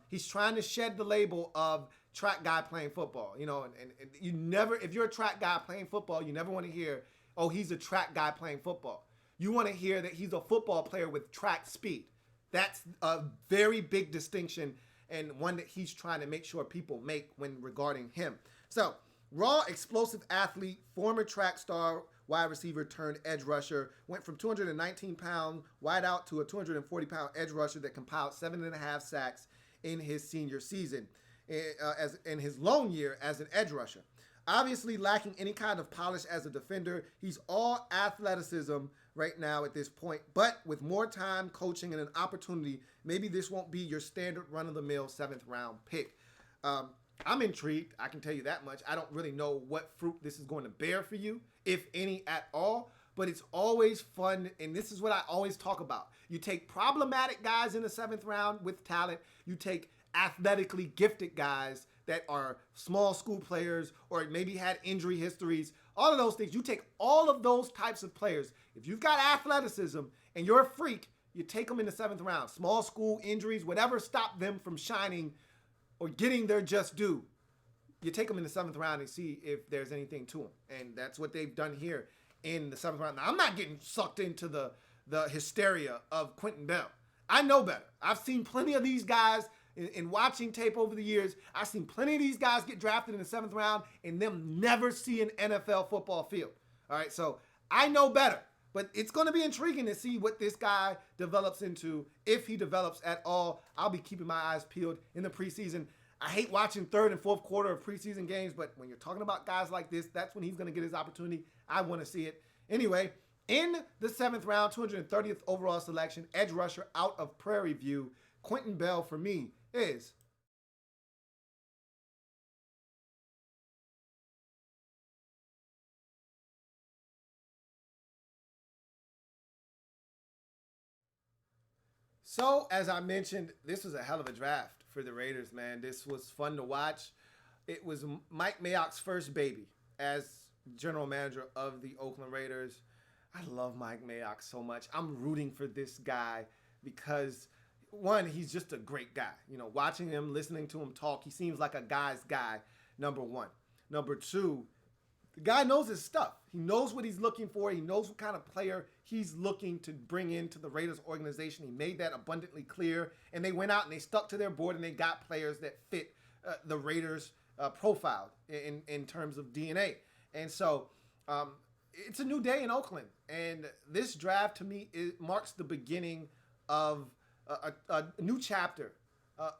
Speaker 1: he's trying to shed the label of track guy playing football. You know, and you never, if you're a track guy playing football, you never want to hear, oh, he's a track guy playing football. You want to hear that he's a football player with track speed. That's a very big distinction and one that he's trying to make sure people make when regarding him. So, raw, explosive athlete, former track star, wide receiver turned edge rusher, went from 219-pound wide out to a 240-pound edge rusher that compiled 7.5 sacks in his senior season, in his lone year as an edge rusher. Obviously lacking any kind of polish as a defender, he's all athleticism right now at this point, but with more time, coaching, and an opportunity, maybe this won't be your standard run-of-the-mill 7th-round pick. I'm intrigued, I can tell you that much. I don't really know what fruit this is going to bear for you, if any at all, but it's always fun, and this is what I always talk about. You take problematic guys in the 7th round with talent, you take athletically gifted guys that are small school players or maybe had injury histories, all of those things. You take all of those types of players. If you've got athleticism and you're a freak, you take them in the 7th round. Small school injuries, whatever stopped them from shining or getting their just due, you take them in the 7th round and see if there's anything to them. And that's what they've done here in the 7th round. Now, I'm not getting sucked into the hysteria of Quentin Bell. I know better. I've seen plenty of these guys in watching tape over the years. I've seen plenty of these guys get drafted in the 7th round and them never see an NFL football field. All right, so I know better. But it's going to be intriguing to see what this guy develops into, if he develops at all. I'll be keeping my eyes peeled in the preseason. I hate watching 3rd and 4th quarter of preseason games, but when you're talking about guys like this, that's when he's going to get his opportunity. I want to see it. Anyway, in the 7th round, 230th overall selection, edge rusher out of Prairie View, Quentin Bell for me is... So, as I mentioned, this was a hell of a draft for the Raiders, man. This was fun to watch. It was Mike Mayock's first baby as general manager of the Oakland Raiders. I love Mike Mayock so much. I'm rooting for this guy because, one, he's just a great guy. You know, watching him, listening to him talk, he seems like a guy's guy, number one. Number two, the guy knows his stuff. He knows what he's looking for. He knows what kind of player he's looking to bring into the Raiders organization. He made that abundantly clear. And they went out and they stuck to their board and they got players that fit the Raiders' profile in terms of DNA. And so it's a new day in Oakland. And this draft, to me, marks the beginning of a new chapter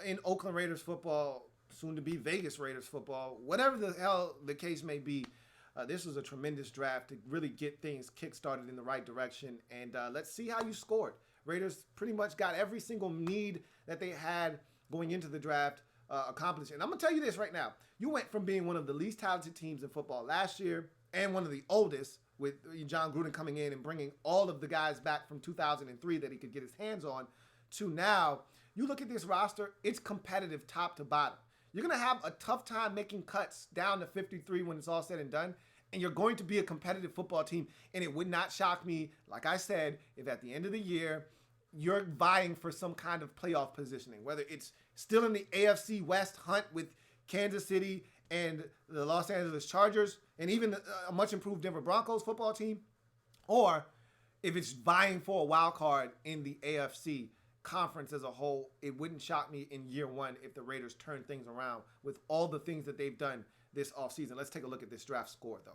Speaker 1: in Oakland Raiders football, soon to be Vegas Raiders football, whatever the hell the case may be. This was a tremendous draft to really get things kick-started in the right direction. And let's see how you scored. Raiders pretty much got every single need that they had going into the draft accomplished. And I'm going to tell you this right now. You went from being one of the least talented teams in football last year and one of the oldest, with John Gruden coming in and bringing all of the guys back from 2003 that he could get his hands on, to now, you look at this roster, it's competitive top to bottom. You're going to have a tough time making cuts down to 53 when it's all said and done. And you're going to be a competitive football team. And it would not shock me, like I said, if at the end of the year, you're vying for some kind of playoff positioning, whether it's still in the AFC West hunt with Kansas City and the Los Angeles Chargers, and even a much improved Denver Broncos football team, or if it's vying for a wild card in the AFC conference as a whole, it wouldn't shock me in year one if the Raiders turn things around with all the things that they've done this offseason. Let's take a look at this draft score, though.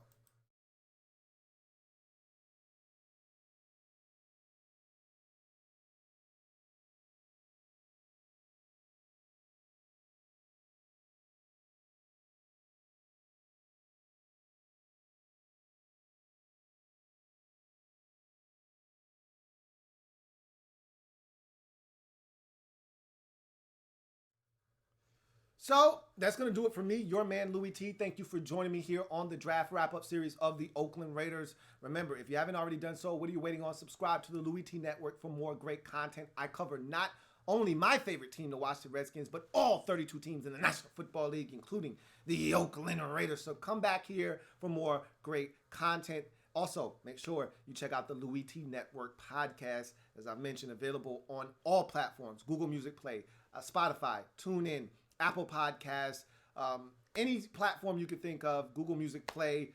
Speaker 1: So that's going to do it for me, your man Louis T. Thank you for joining me here on the draft wrap-up series of the Oakland Raiders. Remember, if you haven't already done so, what are you waiting on? Subscribe to the Louis T Network for more great content. I cover not only my favorite team, the Washington Redskins, but all 32 teams in the National Football League, including the Oakland Raiders. So come back here for more great content. Also, make sure you check out the Louis T Network podcast, as I mentioned, available on all platforms: Google Music Play, Spotify, TuneIn, Apple Podcasts, any platform you could think of, Google Music Play,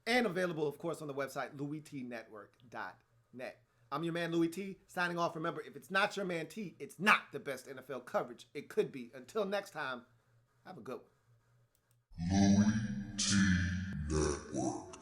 Speaker 1: and available, of course, on the website, louistnetwork.net. I'm your man, Louis T, signing off. Remember, if it's not your man T, it's not the best NFL coverage. It could be. Until next time, have a good one.
Speaker 3: Louis T Network.